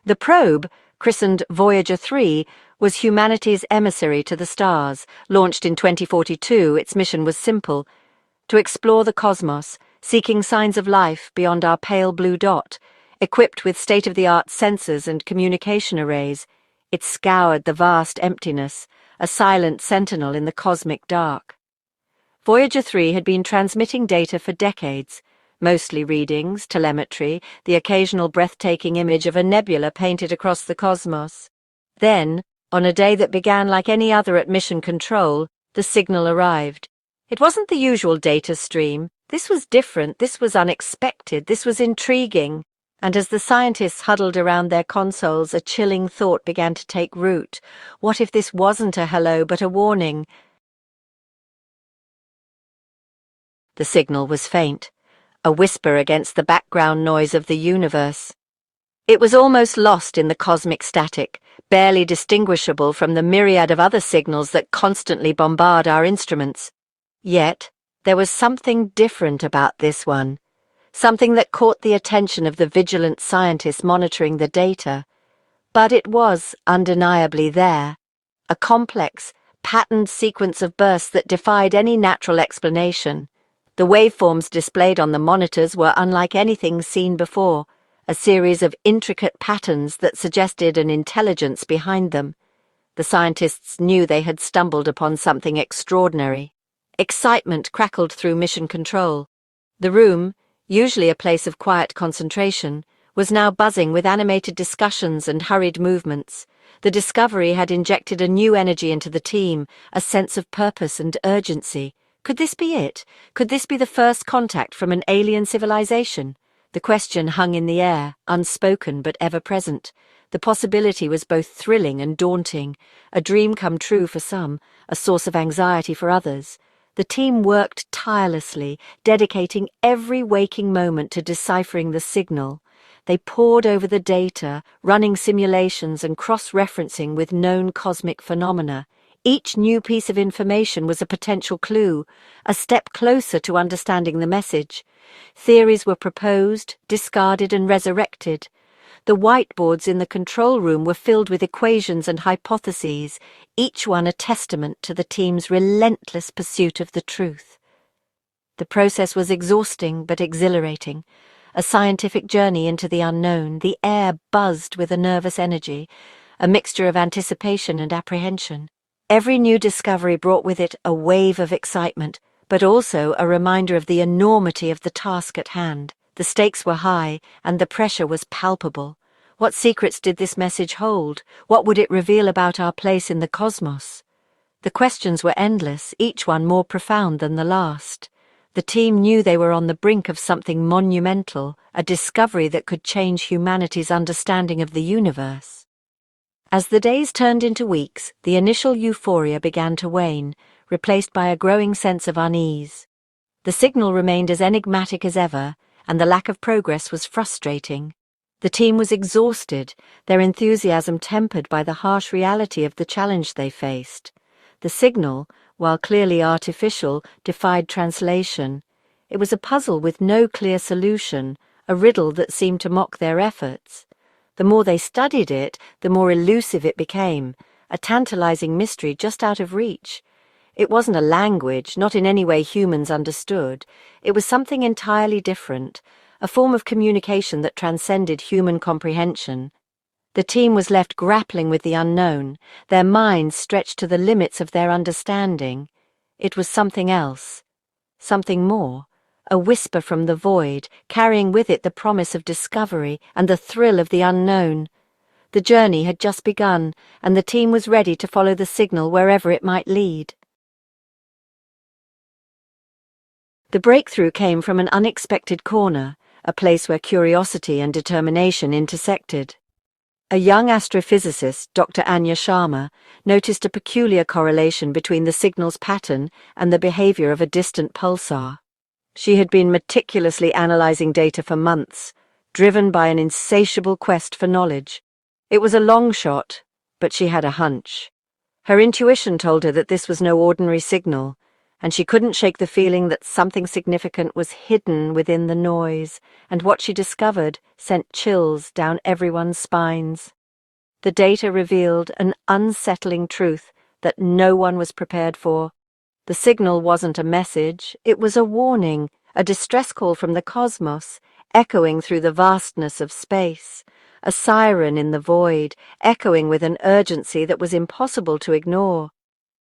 The probe, christened Voyager 3, was humanity's emissary to the stars. Launched in 2042, its mission was simple: to explore the cosmos, seeking signs of life beyond our pale blue dot. Equipped with state-of-the-art sensors and communication arrays, it scoured the vast emptiness, a silent sentinel in the cosmic dark. Voyager 3 had been transmitting data for decades, mostly readings, telemetry, the occasional breathtaking image of a nebula painted across the cosmos. Then, on a day that began like any other at Mission Control, the signal arrived. It wasn't the usual data stream. This was different, this was unexpected, this was intriguing. And as the scientists huddled around their consoles, a chilling thought began to take root. What if this wasn't a hello but a warning? The signal was faint, a whisper against the background noise of the universe. It was almost lost in the cosmic static, barely distinguishable from the myriad of other signals that constantly bombard our instruments. Yet, there was something different about this one, something that caught the attention of the vigilant scientists monitoring the data. But it was undeniably there, a complex, patterned sequence of bursts that defied any natural explanation. The waveforms displayed on the monitors were unlike anything seen before, a series of intricate patterns that suggested an intelligence behind them. The scientists knew they had stumbled upon something extraordinary. Excitement crackled through Mission Control. The room, usually a place of quiet concentration, was now buzzing with animated discussions and hurried movements. The discovery had injected a new energy into the team, a sense of purpose and urgency. Could this be it? Could this be the first contact from an alien civilization? The question hung in the air, unspoken but ever-present. The possibility was both thrilling and daunting, a dream come true for some, a source of anxiety for others. The team worked tirelessly, dedicating every waking moment to deciphering the signal. They pored over the data, running simulations and cross-referencing with known cosmic phenomena. Each new piece of information was a potential clue, a step closer to understanding the message. Theories were proposed, discarded, and resurrected. The whiteboards in the control room were filled with equations and hypotheses, each one a testament to the team's relentless pursuit of the truth. The process was exhausting but exhilarating, a scientific journey into the unknown. The air buzzed with a nervous energy, a mixture of anticipation and apprehension. Every new discovery brought with it a wave of excitement, but also a reminder of the enormity of the task at hand. The stakes were high, and the pressure was palpable. What secrets did this message hold? What would it reveal about our place in the cosmos? The questions were endless, each one more profound than the last. The team knew they were on the brink of something monumental, a discovery that could change humanity's understanding of the universe. As the days turned into weeks, the initial euphoria began to wane, replaced by a growing sense of unease. The signal remained as enigmatic as ever, and the lack of progress was frustrating. The team was exhausted, their enthusiasm tempered by the harsh reality of the challenge they faced. The signal, while clearly artificial, defied translation. It was a puzzle with no clear solution, a riddle that seemed to mock their efforts. The more they studied it, the more elusive it became, a tantalizing mystery just out of reach. It wasn't a language, not in any way humans understood. It was something entirely different, a form of communication that transcended human comprehension. The team was left grappling with the unknown, their minds stretched to the limits of their understanding. It was something else, something more. A whisper from the void, carrying with it the promise of discovery and the thrill of the unknown. The journey had just begun, and the team was ready to follow the signal wherever it might lead. The breakthrough came from an unexpected corner, a place where curiosity and determination intersected. A young astrophysicist, Dr. Anya Sharma, noticed a peculiar correlation between the signal's pattern and the behavior of a distant pulsar. She had been meticulously analyzing data for months, driven by an insatiable quest for knowledge. It was a long shot, but she had a hunch. Her intuition told her that this was no ordinary signal, and she couldn't shake the feeling that something significant was hidden within the noise, and what she discovered sent chills down everyone's spines. The data revealed an unsettling truth that no one was prepared for. The signal wasn't a message, it was a warning, a distress call from the cosmos, echoing through the vastness of space, a siren in the void, echoing with an urgency that was impossible to ignore.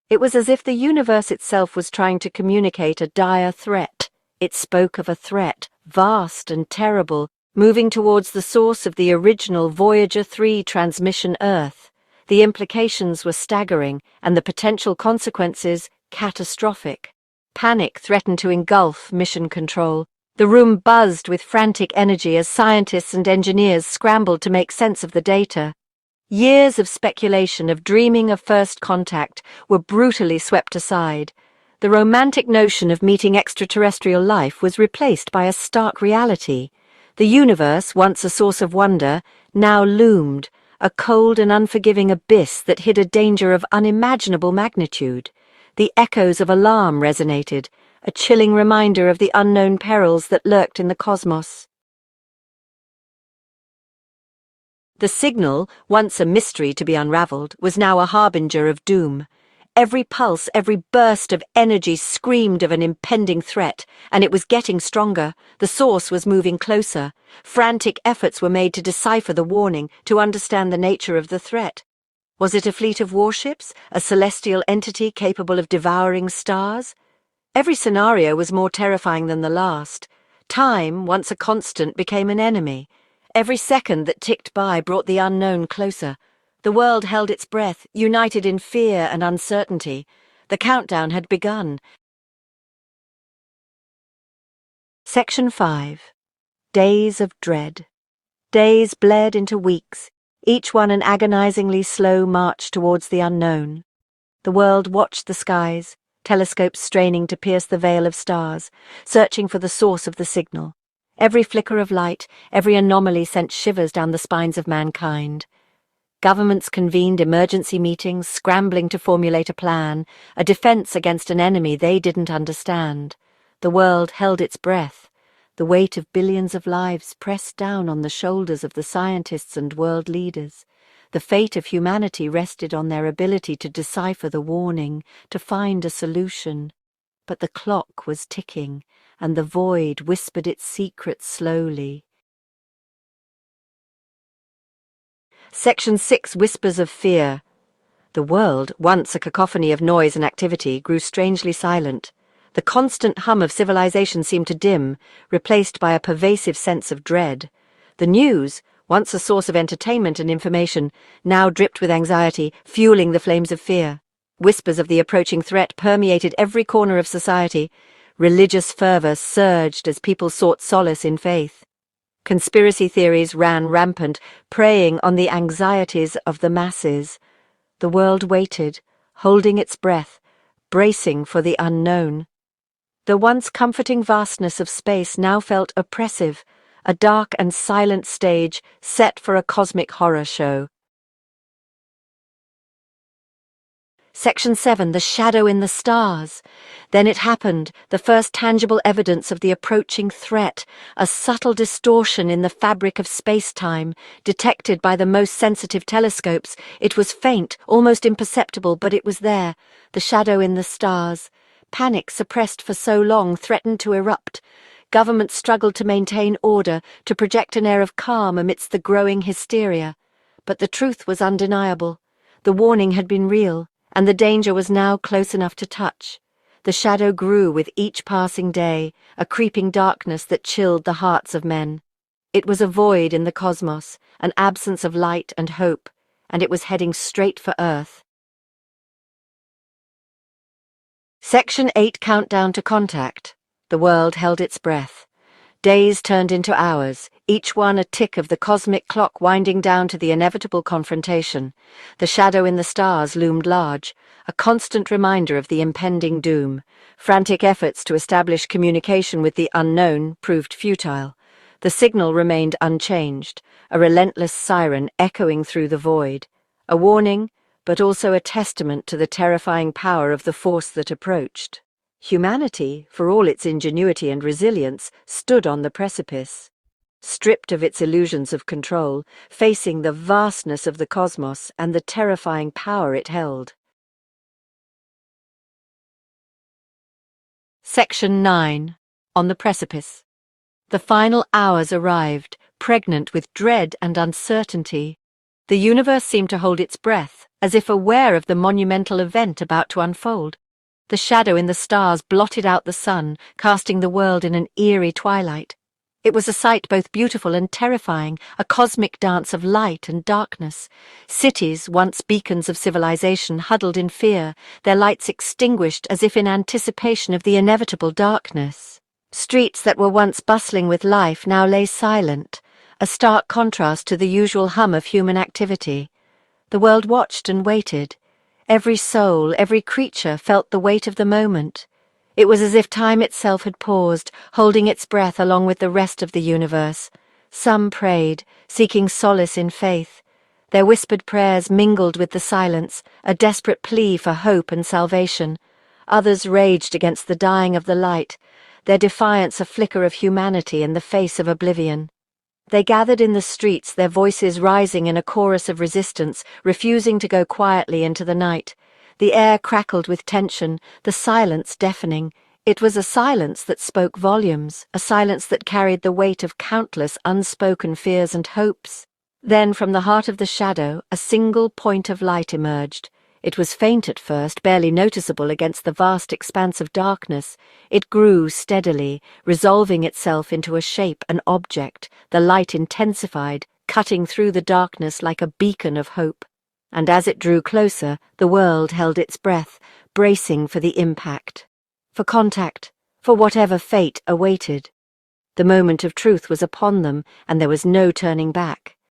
It was as if the universe itself was trying to communicate a dire threat. It spoke of a threat, vast and terrible, moving towards the source of the original Voyager 3 transmission Earth. The implications were staggering, and the potential consequences catastrophic. Panic threatened to engulf mission control. The room buzzed with frantic energy as scientists and engineers scrambled to make sense of the data. Years of speculation, of dreaming of first contact, were brutally swept aside. The romantic notion of meeting extraterrestrial life was replaced by a stark reality. The universe, once a source of wonder, now loomed, a cold and unforgiving abyss that hid a danger of unimaginable magnitude. The echoes of alarm resonated, a chilling reminder of the unknown perils that lurked in the cosmos. The signal, once a mystery to be unraveled, was now a harbinger of doom. Every pulse, every burst of energy screamed of an impending threat, and it was getting stronger. The source was moving closer. Frantic efforts were made to decipher the warning, to understand the nature of the threat. Was it a fleet of warships, a celestial entity capable of devouring stars? Every scenario was more terrifying than the last. Time, once a constant, became an enemy. Every second that ticked by brought the unknown closer. The world held its breath, united in fear and uncertainty. The countdown had begun. Section 5. Days of Dread. Days bled into weeks, each one an agonizingly slow march towards the unknown. The world watched the skies, telescopes straining to pierce the veil of stars, searching for the source of the signal. Every flicker of light, every anomaly sent shivers down the spines of mankind. Governments convened emergency meetings, scrambling to formulate a plan, a defense against an enemy they didn't understand. The world held its breath. The weight of billions of lives pressed down on the shoulders of the scientists and world leaders. The fate of humanity rested on their ability to decipher the warning, to find a solution. But the clock was ticking, and the void whispered its secrets slowly. Section 6. Whispers of Fear. The world, once a cacophony of noise and activity, grew strangely silent. The constant hum of civilization seemed to dim, replaced by a pervasive sense of dread. The news, once a source of entertainment and information, now dripped with anxiety, fueling the flames of fear. Whispers of the approaching threat permeated every corner of society. Religious fervor surged as people sought solace in faith. Conspiracy theories ran rampant, preying on the anxieties of the masses. The world waited, holding its breath, bracing for the unknown. The once comforting vastness of space now felt oppressive, a dark and silent stage set for a cosmic horror show. Section 7. The Shadow in the Stars. Then it happened, the first tangible evidence of the approaching threat, a subtle distortion in the fabric of space-time, detected by the most sensitive telescopes. It was faint, almost imperceptible, but it was there, the shadow in the stars. Panic, suppressed for so long, threatened to erupt. Governments struggled to maintain order, to project an air of calm amidst the growing hysteria. But the truth was undeniable. The warning had been real, and the danger was now close enough to touch. The shadow grew with each passing day, a creeping darkness that chilled the hearts of men. It was a void in the cosmos, an absence of light and hope, and it was heading straight for Earth. Section 8. Countdown to Contact. The world held its breath. Days turned into hours, each one a tick of the cosmic clock winding down to the inevitable confrontation. The shadow in the stars loomed large, a constant reminder of the impending doom. Frantic efforts to establish communication with the unknown proved futile. The signal remained unchanged, a relentless siren echoing through the void. A warning, but also a testament to the terrifying power of the force that approached. Humanity, for all its ingenuity and resilience, stood on the precipice. Stripped of its illusions of control, facing the vastness of the cosmos and the terrifying power it held. Section 9. On the Precipice. The final hours arrived, pregnant with dread and uncertainty. The universe seemed to hold its breath, as if aware of the monumental event about to unfold. The shadow in the stars blotted out the sun, casting the world in an eerie twilight. It was a sight both beautiful and terrifying, a cosmic dance of light and darkness. Cities, once beacons of civilization, huddled in fear, their lights extinguished as if in anticipation of the inevitable darkness. Streets that were once bustling with life now lay silent, a stark contrast to the usual hum of human activity. The world watched and waited. Every soul, every creature felt the weight of the moment. It was as if time itself had paused, holding its breath along with the rest of the universe. Some prayed, seeking solace in faith. Their whispered prayers mingled with the silence, a desperate plea for hope and salvation. Others raged against the dying of the light, their defiance a flicker of humanity in the face of oblivion. They gathered in the streets, their voices rising in a chorus of resistance, refusing to go quietly into the night. The air crackled with tension, the silence deafening. It was a silence that spoke volumes, a silence that carried the weight of countless unspoken fears and hopes. Then, from the heart of the shadow, a single point of light emerged. It was faint at first, barely noticeable against the vast expanse of darkness. It grew steadily, resolving itself into a shape, an object. The light intensified, cutting through the darkness like a beacon of hope. And as it drew closer, the world held its breath, bracing for the impact. For contact, for whatever fate awaited. The moment of truth was upon them, and there was no turning back.